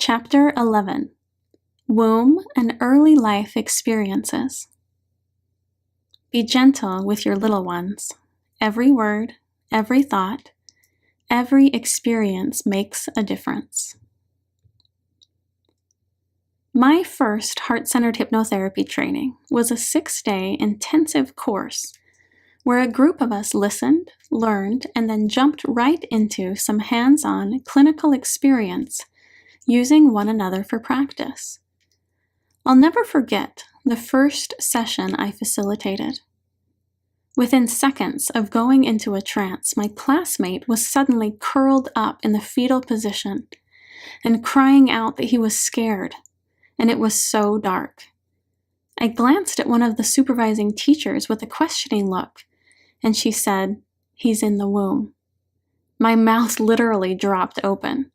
Chapter 11. Womb and Early Life Experiences. Be gentle with your little ones. Every word, every thought, every experience makes a difference. My first heart-centered hypnotherapy training was a 6-day intensive course where a group of us listened, learned, and then jumped right into some hands-on clinical experience using one another for practice. I'll never forget the first session I facilitated. Within seconds of going into a trance, my classmate was suddenly curled up in the fetal position and crying out that he was scared, and it was so dark. I glanced at one of the supervising teachers with a questioning look, and she said, "He's in the womb." My mouth literally dropped open.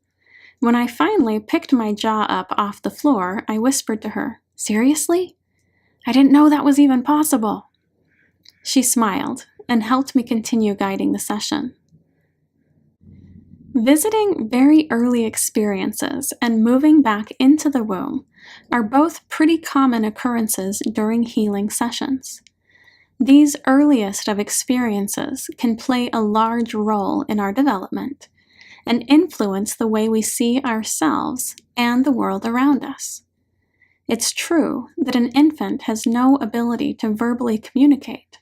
When I finally picked my jaw up off the floor, I whispered to her, "Seriously? I didn't know that was even possible." She smiled and helped me continue guiding the session. Visiting very early experiences and moving back into the womb are both pretty common occurrences during healing sessions. These earliest of experiences can play a large role in our development and influence the way we see ourselves and the world around us. It's true that an infant has no ability to verbally communicate,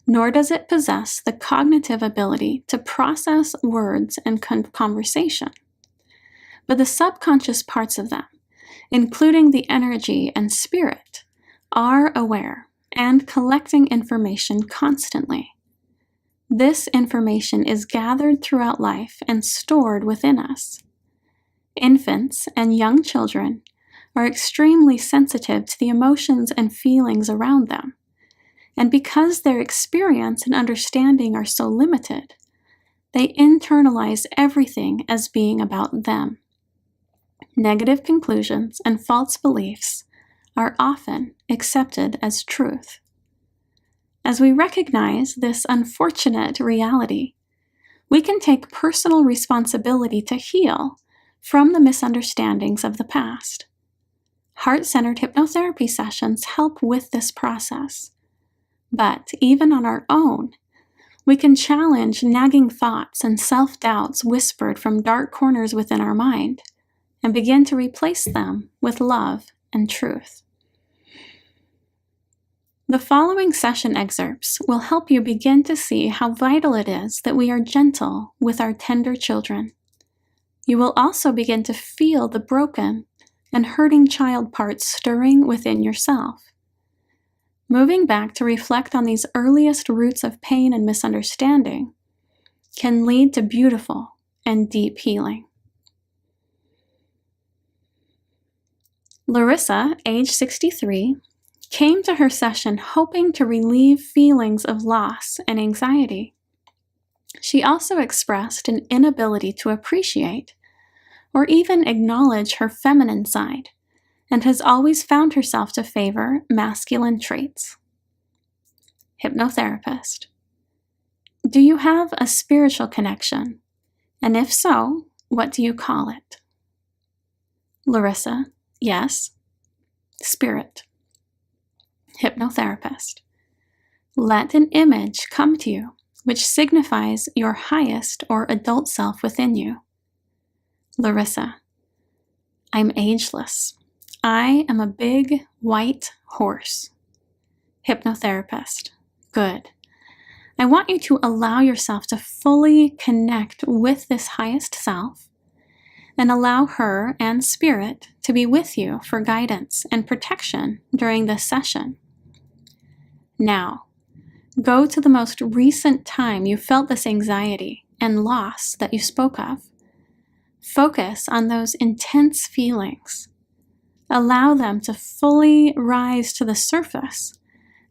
nor does it possess the cognitive ability to process words and conversation. But the subconscious parts of them, including the energy and spirit, are aware and collecting information constantly. This information is gathered throughout life and stored within us. Infants and young children are extremely sensitive to the emotions and feelings around them, and because their experience and understanding are so limited, they internalize everything as being about them. Negative conclusions and false beliefs are often accepted as truth. As we recognize this unfortunate reality, we can take personal responsibility to heal from the misunderstandings of the past. Heart-centered hypnotherapy sessions help with this process. But even on our own, we can challenge nagging thoughts and self-doubts whispered from dark corners within our mind and begin to replace them with love and truth. The following session excerpts will help you begin to see how vital it is that we are gentle with our tender children. You will also begin to feel the broken and hurting child parts stirring within yourself. Moving back to reflect on these earliest roots of pain and misunderstanding can lead to beautiful and deep healing. Larissa, age 63, came to her session hoping to relieve feelings of loss and anxiety. She also expressed an inability to appreciate or even acknowledge her feminine side, and has always found herself to favor masculine traits. Hypnotherapist: do you have a spiritual connection? And if so, what do you call it? Larissa: yes. Spirit. Hypnotherapist: let an image come to you which signifies your highest or adult self within you. Larissa: I'm ageless. I am a big white horse. Hypnotherapist: good. I want you to allow yourself to fully connect with this highest self and allow her and spirit to be with you for guidance and protection during this session. Now, go to the most recent time you felt this anxiety and loss that you spoke of. Focus on those intense feelings. Allow them to fully rise to the surface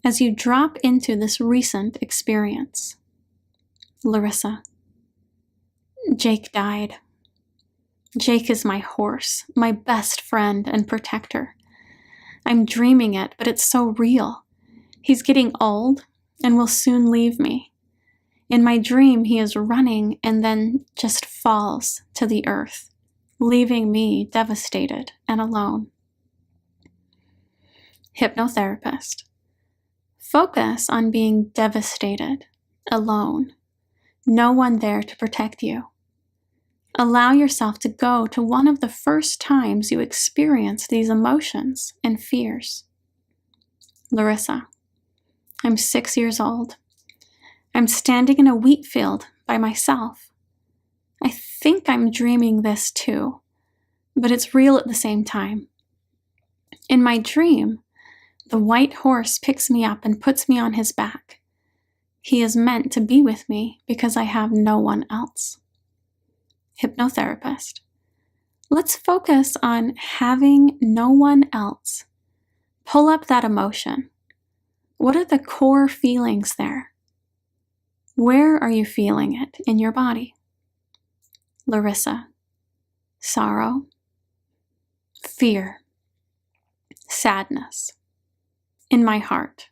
as you drop into this recent experience. Larissa: Jake died. Jake is my horse, my best friend and protector. I'm dreaming it, but it's so real. He's getting old and will soon leave me. In my dream, he is running and then just falls to the earth, leaving me devastated and alone. Hypnotherapist. Focus on being devastated, alone, no one there to protect you. Allow yourself to go to one of the first times you experience these emotions and fears. Larissa. I'm 6 years old. I'm standing in a wheat field by myself. I think I'm dreaming this too, but it's real at the same time. In my dream, the white horse picks me up and puts me on his back. He is meant to be with me because I have no one else. Hypnotherapist. Let's focus on having no one else. Pull up that emotion. What are the core feelings there? Where are you feeling it in your body? Larissa. Sorrow, fear, sadness. In my heart,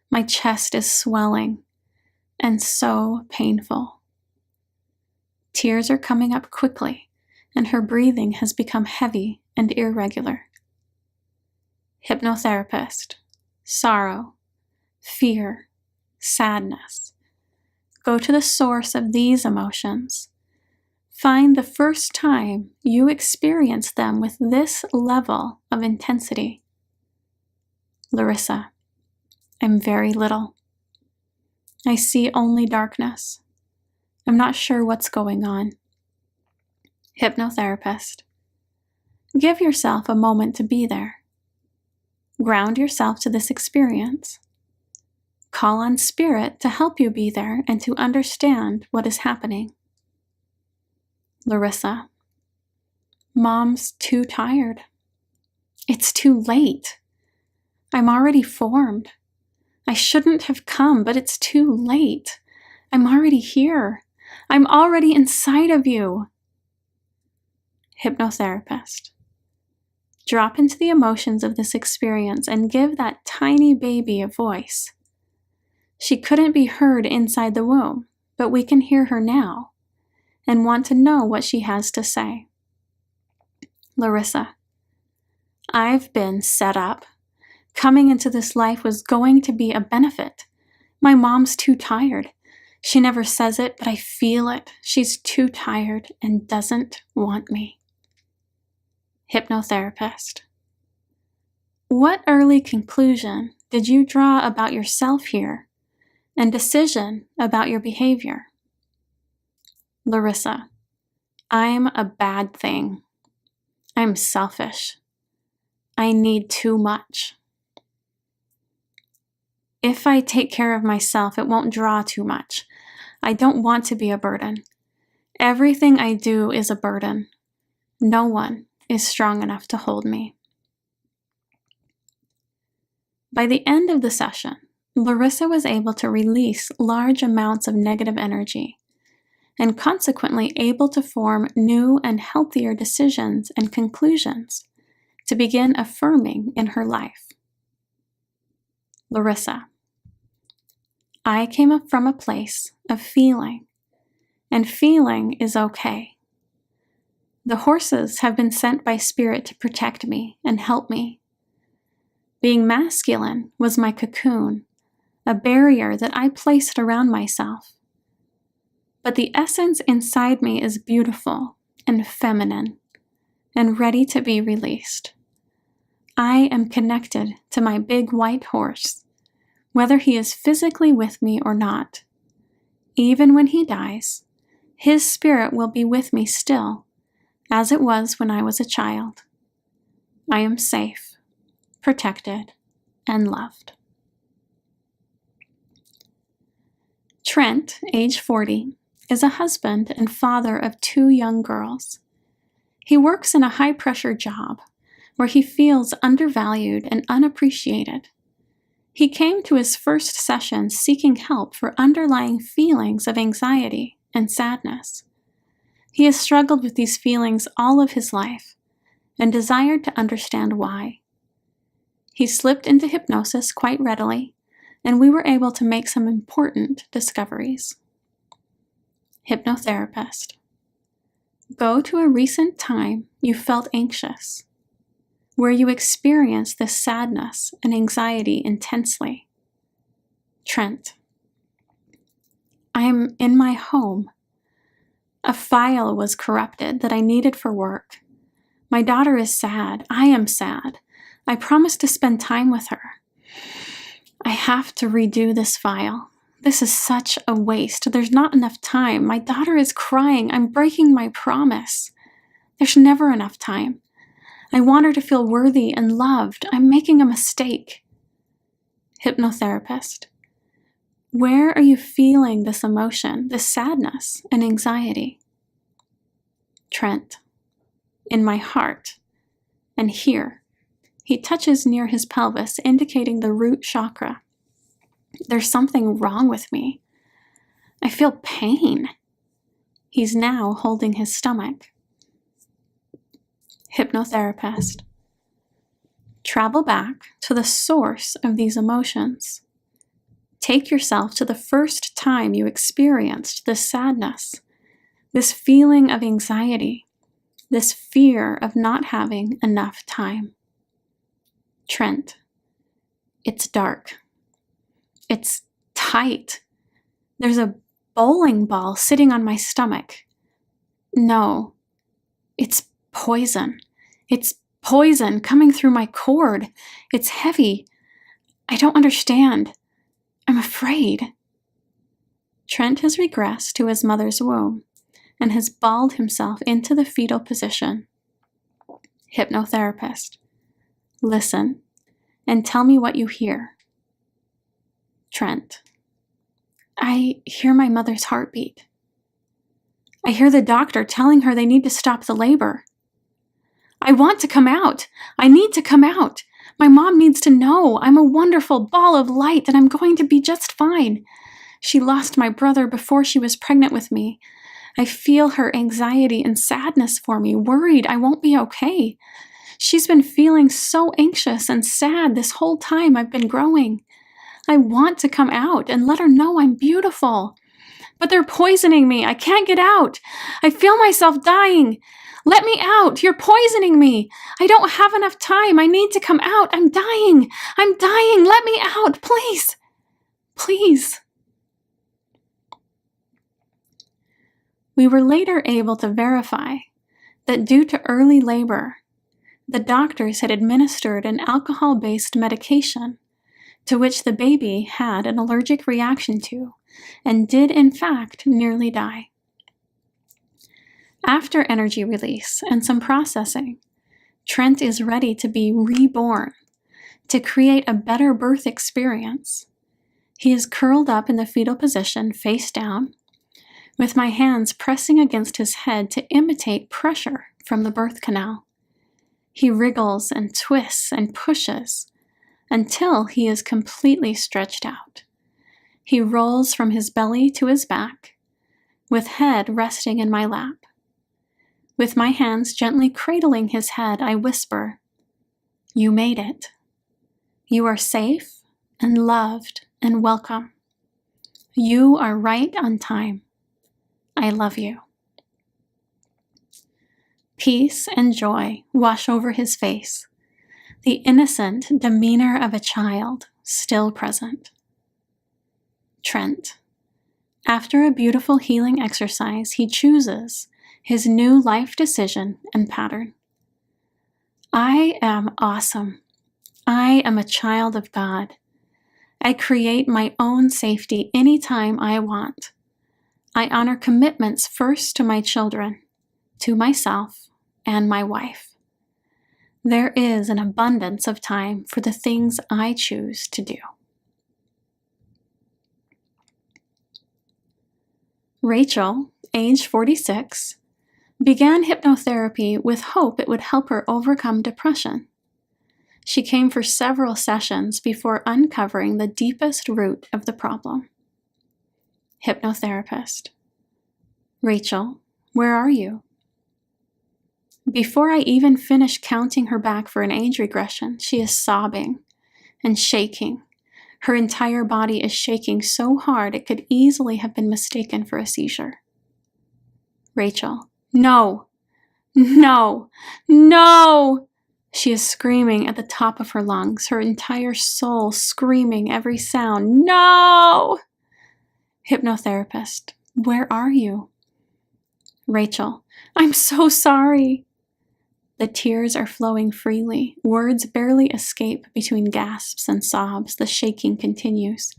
my chest is swelling and so painful. Tears are coming up quickly, and her breathing has become heavy and irregular. Hypnotherapist. Sorrow, fear, sadness. Go to the source of these emotions. Find the first time you experienced them with this level of intensity. Larissa. I'm very little. I see only darkness. I'm not sure what's going on. Hypnotherapist. Give yourself a moment to be there. Ground yourself to this experience. Call on Spirit to help you be there and to understand what is happening. Larissa. Mom's too tired. It's too late. I'm already formed. I shouldn't have come, but it's too late. I'm already here. I'm already inside of you. Hypnotherapist. Drop into the emotions of this experience and give that tiny baby a voice. She couldn't be heard inside the womb, but we can hear her now and want to know what she has to say. Larissa. I've been set up. Coming into this life was going to be a benefit. My mom's too tired. She never says it, but I feel it. She's too tired and doesn't want me. Hypnotherapist. What early conclusion did you draw about yourself here and decision about your behavior? Larissa. I'm a bad thing. I'm selfish. I need too much. If I take care of myself, it won't draw too much. I don't want to be a burden. Everything I do is a burden. No one is strong enough to hold me. By the end of the session, Larissa was able to release large amounts of negative energy and consequently able to form new and healthier decisions and conclusions to begin affirming in her life. Larissa. I came up from a place of feeling, and feeling is okay. The horses have been sent by Spirit to protect me and help me. Being masculine was my cocoon, a barrier that I placed around myself. But the essence inside me is beautiful and feminine and ready to be released. I am connected to my big white horse, whether he is physically with me or not. Even when he dies, his spirit will be with me still, as it was when I was a child. I am safe, protected, and loved. Trent, age 40, is a husband and father of 2 young girls. He works in a high-pressure job where he feels undervalued and unappreciated. He came to his first session seeking help for underlying feelings of anxiety and sadness. He has struggled with these feelings all of his life and desired to understand why. He slipped into hypnosis quite readily, and we were able to make some important discoveries. Hypnotherapist. Go to a recent time you felt anxious, where you experienced this sadness and anxiety intensely. Trent. I am in my home. A file was corrupted that I needed for work. My daughter is sad. I am sad. I promised to spend time with her. I have to redo this file. This is such a waste. There's not enough time. My daughter is crying. I'm breaking my promise. There's never enough time. I want her to feel worthy and loved. I'm making a mistake. Hypnotherapist. Where are you feeling this emotion, this sadness and anxiety? Trent. In my heart. And here. He touches near his pelvis, indicating the root chakra. There's something wrong with me. I feel pain. He's now holding his stomach. Hypnotherapist. Travel back to the source of these emotions. Take yourself to the first time you experienced this sadness, this feeling of anxiety, this fear of not having enough time. Trent. It's dark. It's tight. There's a bowling ball sitting on my stomach. No, it's poison. It's poison coming through my cord. It's heavy. I don't understand. I'm afraid. Trent has regressed to his mother's womb and has balled himself into the fetal position. Hypnotherapist. Listen and tell me what you hear. Trent. I hear my mother's heartbeat. I hear the doctor telling her they need to stop the labor. I want to come out. I need to come out. My mom needs to know I'm a wonderful ball of light and I'm going to be just fine. She lost my brother before she was pregnant with me. I feel her anxiety and sadness for me, worried I won't be okay. She's been feeling so anxious and sad this whole time I've been growing. I want to come out and let her know I'm beautiful. But they're poisoning me. I can't get out. I feel myself dying. Let me out. You're poisoning me. I don't have enough time. I need to come out. I'm dying. I'm dying. Let me out, please. Please. We were later able to verify that due to early labor, the doctors had administered an alcohol-based medication to which the baby had an allergic reaction to and did in fact nearly die. After energy release and some processing, Trent is ready to be reborn, to create a better birth experience. He is curled up in the fetal position, face down, with my hands pressing against his head to imitate pressure from the birth canal. He wriggles and twists and pushes until he is completely stretched out. He rolls from his belly to his back, with head resting in my lap. With my hands gently cradling his head, I whisper, "You made it. You are safe and loved and welcome. You are right on time. I love you." Peace and joy wash over his face, the innocent demeanor of a child still present. Trent. After a beautiful healing exercise, he chooses his new life decision and pattern. I am awesome. I am a child of God. I create my own safety anytime I want. I honor commitments first to my children, to myself, and my wife. There is an abundance of time for the things I choose to do. Rachel, age 46, began hypnotherapy with hope it would help her overcome depression. She came for several sessions before uncovering the deepest root of the problem. Hypnotherapist. Rachel, where are you? Before I even finish counting her back for an age regression, she is sobbing and shaking. Her entire body is shaking so hard it could easily have been mistaken for a seizure. Rachel, No, no, no! She is screaming at the top of her lungs, her entire soul screaming every sound. No! Hypnotherapist, where are you? Rachel, I'm so sorry. The tears are flowing freely. Words barely escape between gasps and sobs. The shaking continues.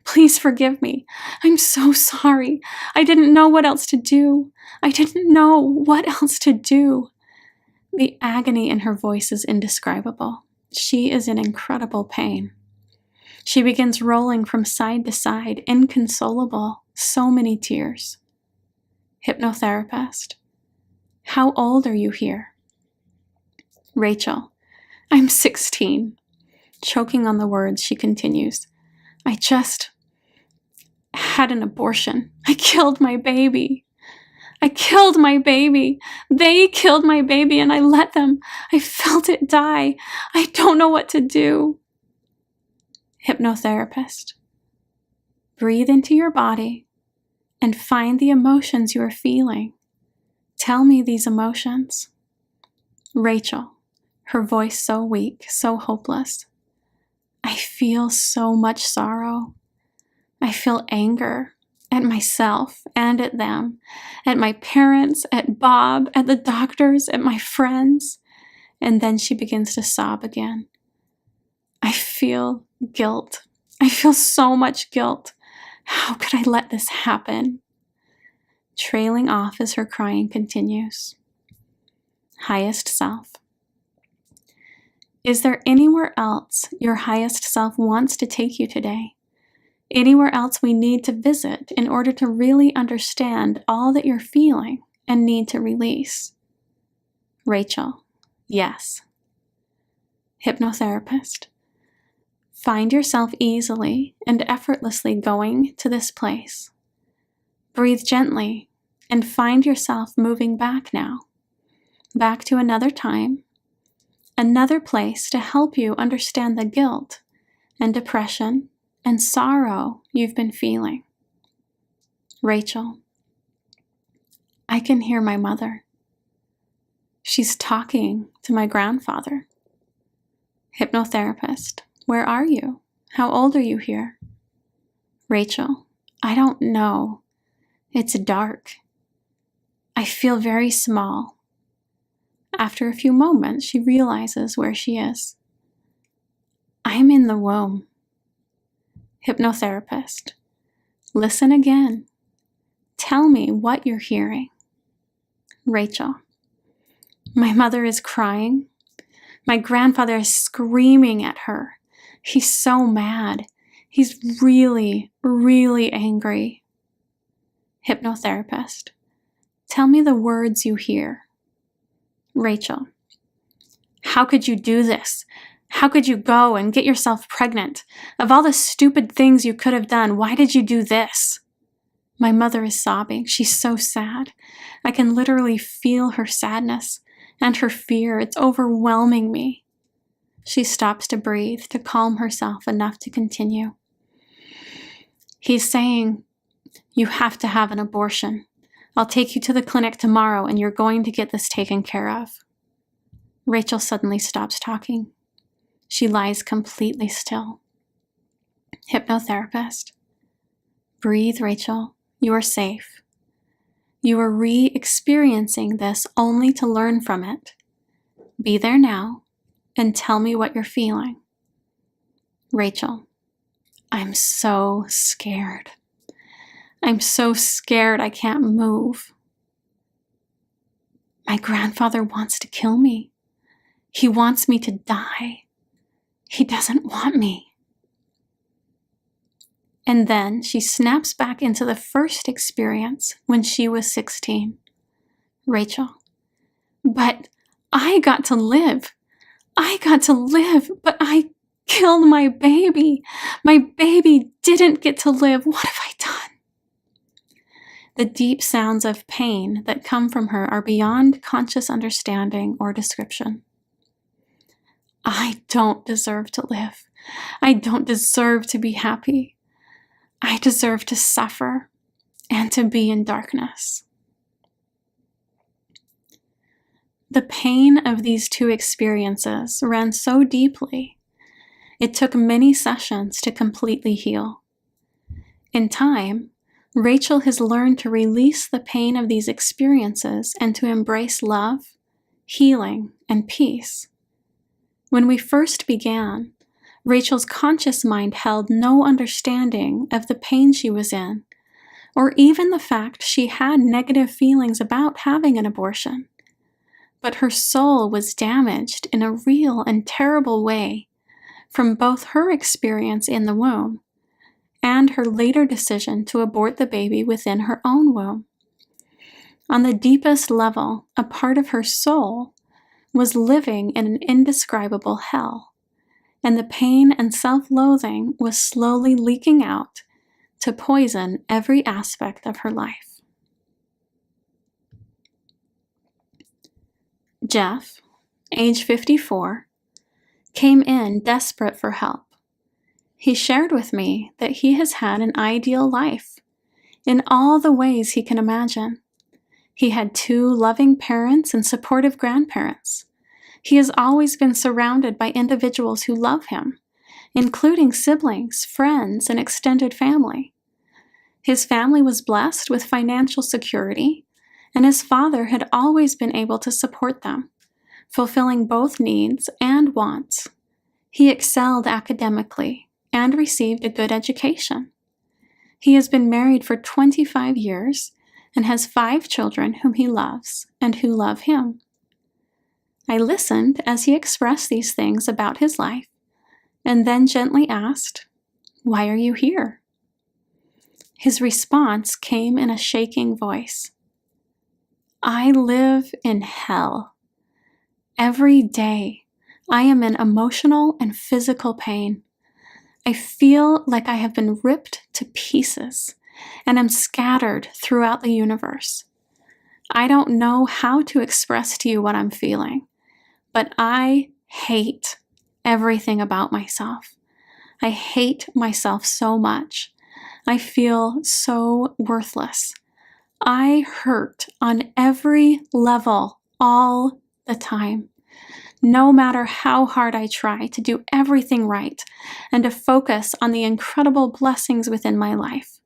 Please forgive me. I'm so sorry. I didn't know what else to do. I didn't know what else to do. The agony in her voice is indescribable. She is in incredible pain. She begins rolling from side to side, inconsolable, so many tears. Hypnotherapist, how old are you here? Rachel, I'm 16. Choking on the words, she continues. I just had an abortion. I killed my baby. I killed my baby. They killed my baby and I let them. I felt it die. I don't know what to do. Hypnotherapist, breathe into your body and find the emotions you are feeling. Tell me these emotions. Rachel, her voice so weak, so hopeless. I feel so much sorrow. I feel anger at myself and at them, at my parents, at Bob, at the doctors, at my friends. And then she begins to sob again. I feel guilt. I feel so much guilt. How could I let this happen? Trailing off as her crying continues. Highest self. Is there anywhere else your highest self wants to take you today? Anywhere else we need to visit in order to really understand all that you're feeling and need to release? Rachel, yes. Hypnotherapist, find yourself easily and effortlessly going to this place. Breathe gently and find yourself moving back now, back to another time, another place to help you understand the guilt and depression and sorrow you've been feeling. Rachel, I can hear my mother. She's talking to my grandfather. Hypnotherapist, where are you? How old are you here? Rachel, I don't know. It's dark. I feel very small. After a few moments, she realizes where she is. I'm in the womb. Hypnotherapist, listen again. Tell me what you're hearing. Rachel, my mother is crying. My grandfather is screaming at her. He's so mad. He's really, really angry. Hypnotherapist, tell me the words you hear. Rachel, how could you do this? How could you go and get yourself pregnant? Of all the stupid things you could have done, why did you do this? My mother is sobbing. She's so sad. I can literally feel her sadness and her fear. It's overwhelming me. She stops to breathe, to calm herself enough to continue. He's saying, you have to have an abortion. I'll take you to the clinic tomorrow and you're going to get this taken care of. Rachel suddenly stops talking. She lies completely still. Hypnotherapist, breathe, Rachel. You are safe. You are re-experiencing this only to learn from it. Be there now and tell me what you're feeling. Rachel, I'm so scared. I'm so scared I can't move. My grandfather wants to kill me. He wants me to die. He doesn't want me. And then she snaps back into the first experience when she was 16. Rachel, but I got to live. I got to live, but I killed my baby. My baby didn't get to live. What have I done? The deep sounds of pain that come from her are beyond conscious understanding or description. I don't deserve to live. I don't deserve to be happy. I deserve to suffer and to be in darkness. The pain of these two experiences ran so deeply, it took many sessions to completely heal. In time, Rachel has learned to release the pain of these experiences and to embrace love, healing, and peace. When we first began, Rachel's conscious mind held no understanding of the pain she was in, or even the fact she had negative feelings about having an abortion. But her soul was damaged in a real and terrible way from both her experience in the womb and her later decision to abort the baby within her own womb. On the deepest level, a part of her soul was living in an indescribable hell, and the pain and self-loathing was slowly leaking out to poison every aspect of her life. Jeff, age 54, came in desperate for help. He shared with me that he has had an ideal life in all the ways he can imagine. He had 2 loving parents and supportive grandparents. He has always been surrounded by individuals who love him, including siblings, friends, and extended family. His family was blessed with financial security, and his father had always been able to support them, fulfilling both needs and wants. He excelled academically and received a good education. He has been married for 25 years and has 5 children whom he loves and who love him. I listened as he expressed these things about his life, and then gently asked, "Why are you here?" His response came in a shaking voice. "I live in hell. Every day, I am in emotional and physical pain. I feel like I have been ripped to pieces and am scattered throughout the universe. I don't know how to express to you what I'm feeling, but I hate everything about myself. I hate myself so much. I feel so worthless. I hurt on every level all the time. No matter how hard I try to do everything right and to focus on the incredible blessings within my life,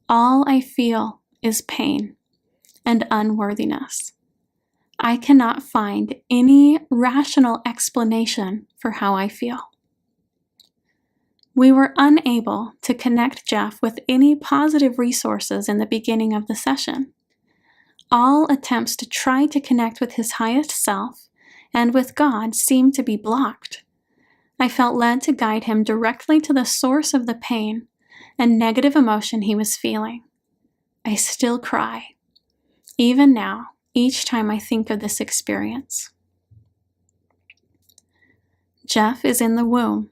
all I feel is pain and unworthiness. I cannot find any rational explanation for how I feel." We were unable to connect Jeff with any positive resources in the beginning of the session. All attempts to try to connect with his highest self and with God seemed to be blocked. I felt led to guide him directly to the source of the pain and negative emotion he was feeling. I still cry, even now, each time I think of this experience. Jeff is in the womb,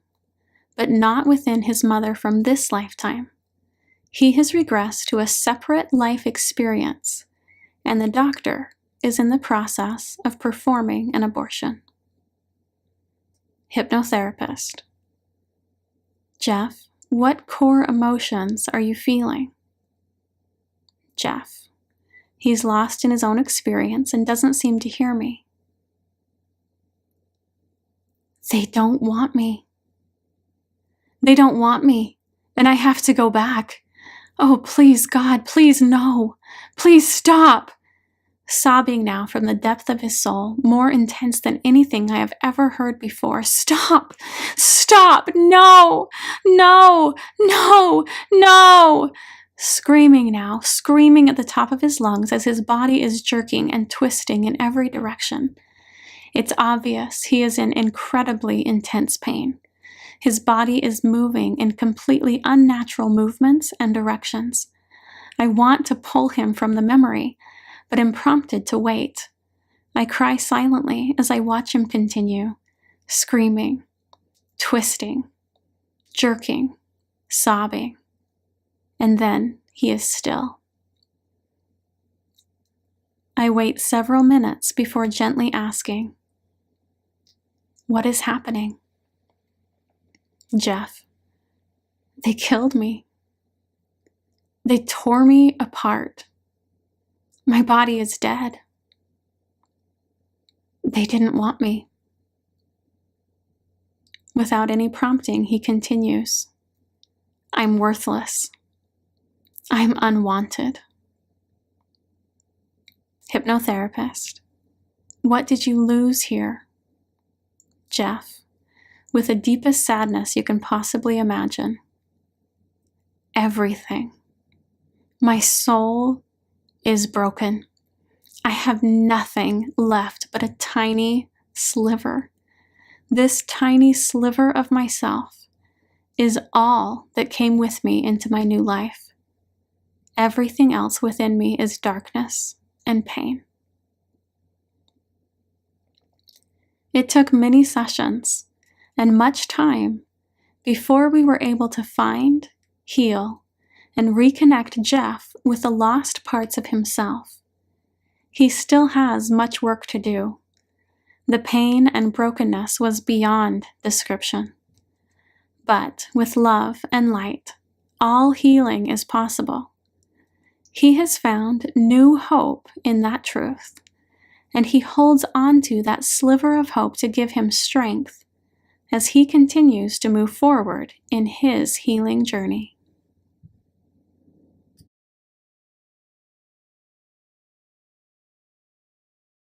but not within his mother from this lifetime. He has regressed to a separate life experience, and the doctor is in the process of performing an abortion. Hypnotherapist: Jeff, what core emotions are you feeling? Jeff: He's lost in his own experience and doesn't seem to hear me. They don't want me. They don't want me, and I have to go back. Oh, please, God, please, no. Please stop. Sobbing now from the depth of his soul, more intense than anything I have ever heard before. Stop! Stop! No! No! No! No! Screaming now, screaming at the top of his lungs as his body is jerking and twisting in every direction. It's obvious he is in incredibly intense pain. His body is moving in completely unnatural movements and directions. I want to pull him from the memory, but am prompted to wait. I cry silently as I watch him continue, screaming, twisting, jerking, sobbing, and then he is still. I wait several minutes before gently asking, "What is happening?" Jeff: They killed me. They tore me apart. My body is dead. They didn't want me. Without any prompting, he continues, I'm worthless. I'm unwanted. Hypnotherapist, what did you lose here? Jeff, with the deepest sadness you can possibly imagine. Everything. My soul is broken. I have nothing left but a tiny sliver. This tiny sliver of myself is all that came with me into my new life. Everything else within me is darkness and pain. It took many sessions and much time before we were able to find, heal, and reconnect Jeff with the lost parts of himself. He still has much work to do. The pain and brokenness was beyond description. But with love and light, all healing is possible. He has found new hope in that truth, and he holds on to that sliver of hope to give him strength as he continues to move forward in his healing journey.